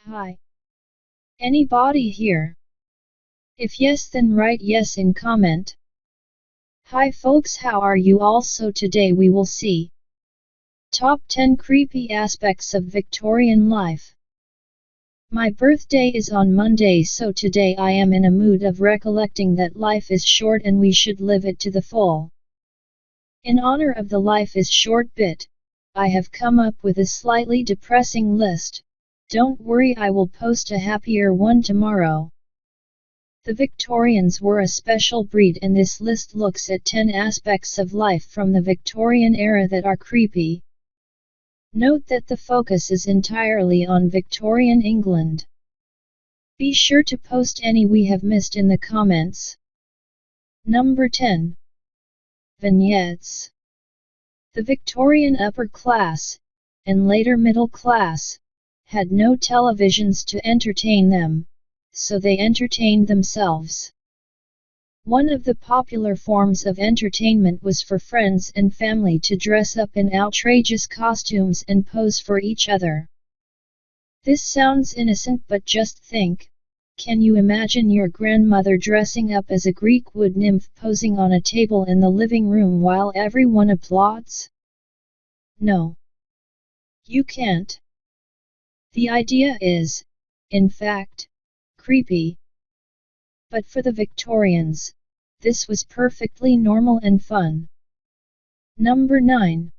Hi. Anybody here? If yes, then write yes in comment. Hi folks, how are you all? So today we will see Top 10 Creepy Aspects of Victorian Life. My birthday is on Monday, so today I am in a mood of recollecting that life is short and we should live it to the full. In honor of the life is short bit, I have come up with a slightly depressing list. Don't worry, I will post a happier one tomorrow. The Victorians were a special breed, and this list looks at 10 aspects of life from the Victorian era that are creepy. Note that the focus is entirely on Victorian England. Be sure to post any we have missed in the comments. Number 10. Vignettes. The Victorian upper class, and later middle class, had no televisions to entertain them, so they entertained themselves. One of the popular forms of entertainment was for friends and family to dress up in outrageous costumes and pose for each other. This sounds innocent, but just think, can you imagine your grandmother dressing up as a Greek wood nymph posing on a table in the living room while everyone applauds? No. You can't. The idea is, in fact, creepy. But for the Victorians, this was perfectly normal and fun. Number 9.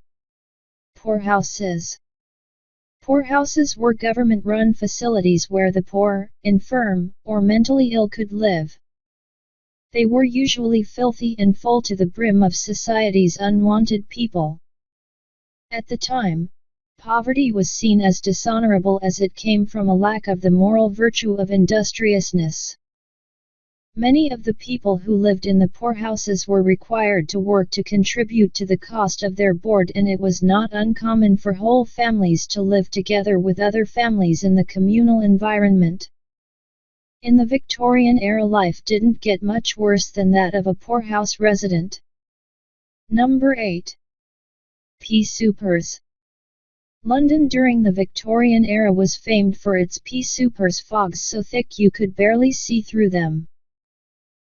Poorhouses. Poorhouses were government-run facilities where the poor, infirm, or mentally ill could live. They were usually filthy and full to the brim of society's unwanted people. At the time, poverty was seen as dishonorable as it came from a lack of the moral virtue of industriousness. Many of the people who lived in the poorhouses were required to work to contribute to the cost of their board, and it was not uncommon for whole families to live together with other families in the communal environment. In the Victorian era, life didn't get much worse than that of a poorhouse resident. Number 8. Pea soupers. London during the Victorian era was famed for its pea soupers, fogs so thick you could barely see through them.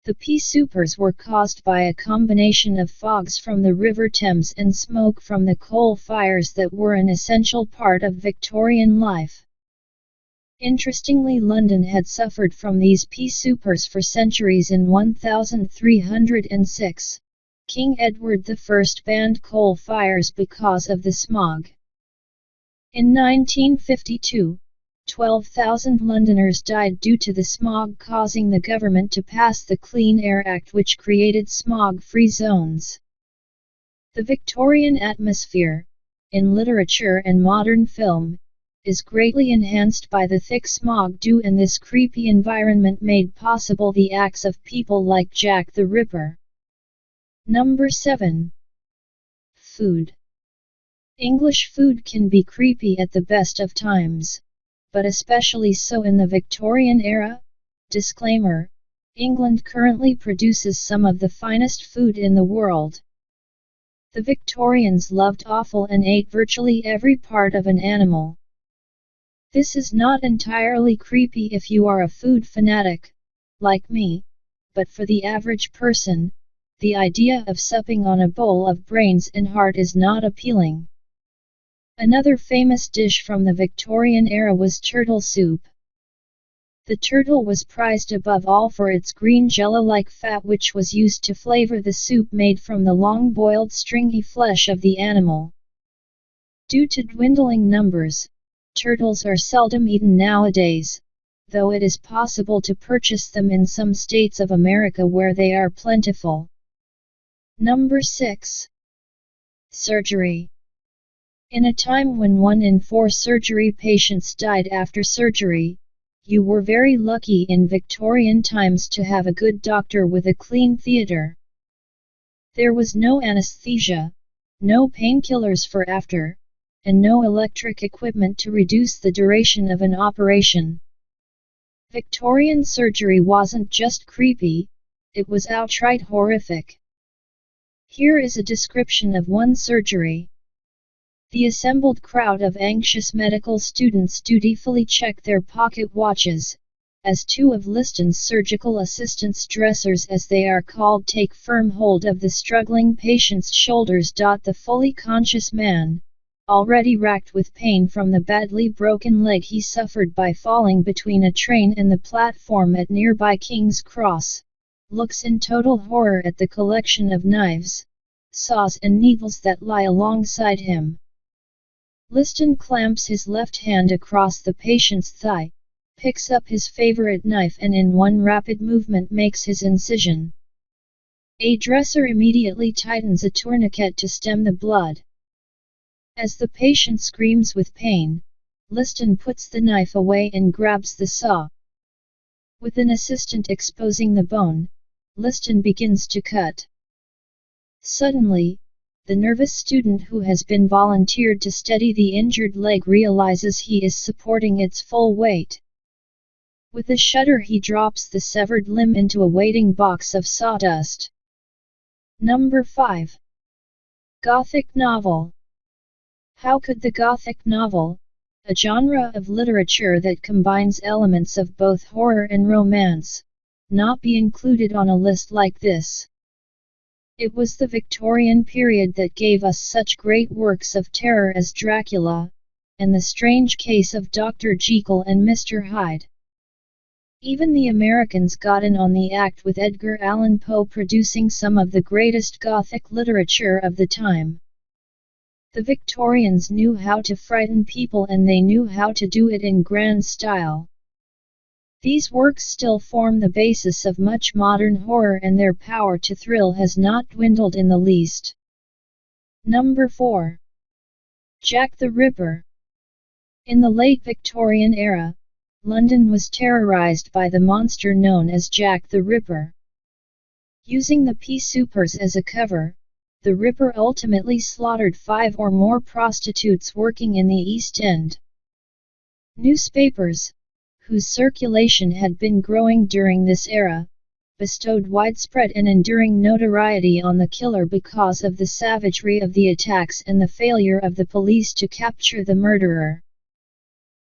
The pea soupers were caused by a combination of fogs from the River Thames and smoke from the coal fires that were an essential part of Victorian life. Interestingly, London had suffered from these pea soupers for centuries. In 1306, King Edward I banned coal fires because of the smog. In 1952, 12,000 Londoners died due to the smog, causing the government to pass the Clean Air Act, which created smog-free zones. The Victorian atmosphere, in literature and modern film, is greatly enhanced by the thick smog dew, and this creepy environment made possible the acts of people like Jack the Ripper. Number 7. Food. English food can be creepy at the best of times, but especially so in the Victorian era. Disclaimer: England currently produces some of the finest food in the world. The Victorians loved offal and ate virtually every part of an animal. This is not entirely creepy if you are a food fanatic, like me, but for the average person, the idea of supping on a bowl of brains and heart is not appealing. Another famous dish from the Victorian era was turtle soup. The turtle was prized above all for its green jello-like fat, which was used to flavor the soup made from the long-boiled stringy flesh of the animal. Due to dwindling numbers, turtles are seldom eaten nowadays, though it is possible to purchase them in some states of America where they are plentiful. Number 6. Surgery. In a time when 1 in 4 surgery patients died after surgery, you were very lucky in Victorian times to have a good doctor with a clean theatre. There was no anesthesia, no painkillers for after, and no electric equipment to reduce the duration of an operation. Victorian surgery wasn't just creepy, it was outright horrific. Here is a description of one surgery. The assembled crowd of anxious medical students dutifully check their pocket watches, as two of Liston's surgical assistants, dressers as they are called, take firm hold of the struggling patient's shoulders. The fully conscious man, already racked with pain from the badly broken leg he suffered by falling between a train and the platform at nearby King's Cross, looks in total horror at the collection of knives, saws and needles that lie alongside him. Liston clamps his left hand across the patient's thigh, picks up his favorite knife and in one rapid movement makes his incision. A dresser immediately tightens a tourniquet to stem the blood. As the patient screams with pain, Liston puts the knife away and grabs the saw. With an assistant exposing the bone, Liston begins to cut. Suddenly, the nervous student who has been volunteered to steady the injured leg realizes he is supporting its full weight. With a shudder he drops the severed limb into a waiting box of sawdust. Number 5. Gothic Novel. How could the Gothic novel, a genre of literature that combines elements of both horror and romance, not be included on a list like this? It was the Victorian period that gave us such great works of terror as Dracula, and The Strange Case of Dr. Jekyll and Mr. Hyde. Even the Americans got in on the act, with Edgar Allan Poe producing some of the greatest Gothic literature of the time. The Victorians knew how to frighten people, and they knew how to do it in grand style. These works still form the basis of much modern horror, and their power to thrill has not dwindled in the least. Number 4. Jack the Ripper. In the late Victorian era, London was terrorized by the monster known as Jack the Ripper. Using the pea soupers as a cover, the Ripper ultimately slaughtered 5 or more prostitutes working in the East End. Newspapers, whose circulation had been growing during this era, bestowed widespread and enduring notoriety on the killer because of the savagery of the attacks and the failure of the police to capture the murderer.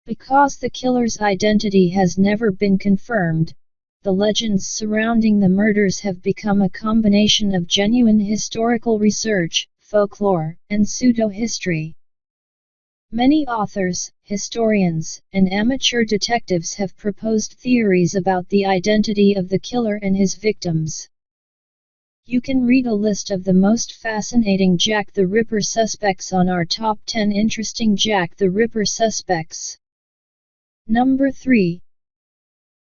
Because the killer's identity has never been confirmed, the legends surrounding the murders have become a combination of genuine historical research, folklore, and pseudo-history. Many authors, historians, and amateur detectives have proposed theories about the identity of the killer and his victims. You can read a list of the most fascinating Jack the Ripper suspects on our top 10 interesting Jack the Ripper suspects. Number 3.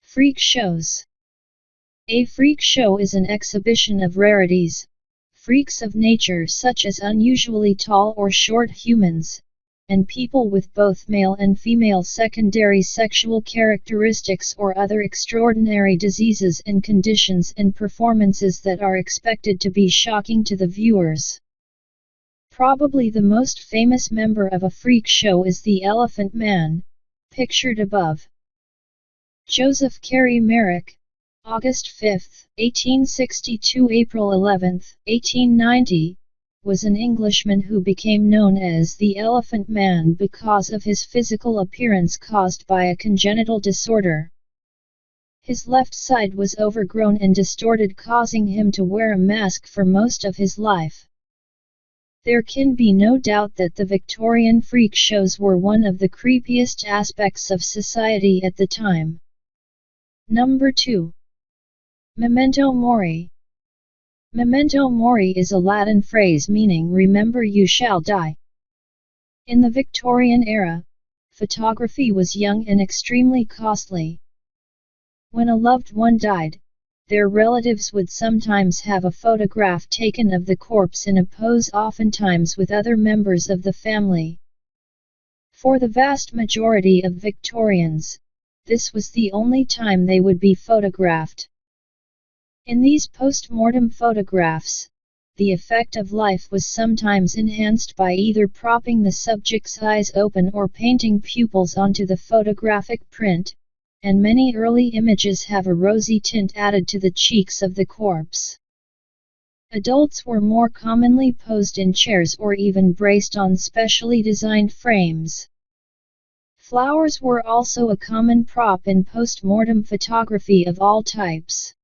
Freak shows. A freak show is an exhibition of rarities, freaks of nature such as unusually tall or short humans, and people with both male and female secondary sexual characteristics or other extraordinary diseases and conditions and performances that are expected to be shocking to the viewers. Probably the most famous member of a freak show is the Elephant Man, pictured above. Joseph Carey Merrick, August 5, 1862 – April 11, 1890, was an Englishman who became known as the Elephant Man because of his physical appearance caused by a congenital disorder. His left side was overgrown and distorted, causing him to wear a mask for most of his life. There can be no doubt that the Victorian freak shows were one of the creepiest aspects of society at the time. Number 2. Memento Mori. Memento mori is a Latin phrase meaning remember you shall die. In the Victorian era, photography was young and extremely costly. When a loved one died, their relatives would sometimes have a photograph taken of the corpse in a pose, oftentimes with other members of the family. For the vast majority of Victorians, this was the only time they would be photographed. In these post-mortem photographs, the effect of life was sometimes enhanced by either propping the subject's eyes open or painting pupils onto the photographic print, and many early images have a rosy tint added to the cheeks of the corpse. Adults were more commonly posed in chairs or even braced on specially designed frames. Flowers were also a common prop in post-mortem photography of all types.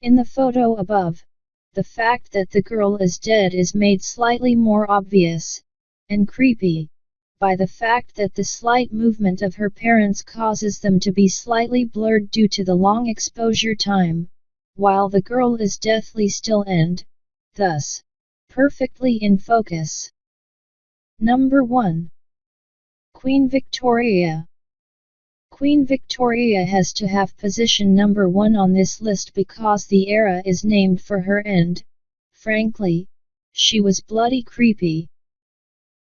In the photo above, the fact that the girl is dead is made slightly more obvious, and creepy, by the fact that the slight movement of her parents causes them to be slightly blurred due to the long exposure time, while the girl is deathly still and, thus, perfectly in focus. Number 1. Queen Victoria. Queen Victoria has to have position number 1 on this list because the era is named for her and, frankly, she was bloody creepy.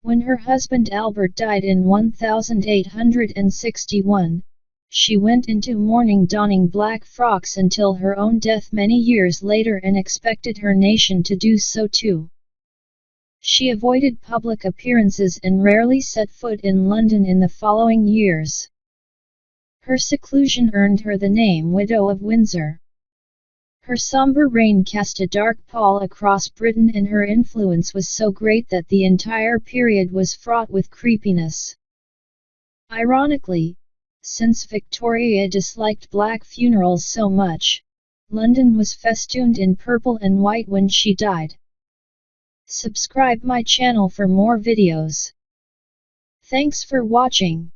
When her husband Albert died in 1861, she went into mourning donning black frocks until her own death many years later and expected her nation to do so too. She avoided public appearances and rarely set foot in London in the following years. Her seclusion earned her the name Widow of Windsor. Her sombre reign cast a dark pall across Britain and her influence was so great that the entire period was fraught with creepiness. Ironically, since Victoria disliked black funerals so much, London was festooned in purple and white when she died. Subscribe my channel for more videos. Thanks for watching.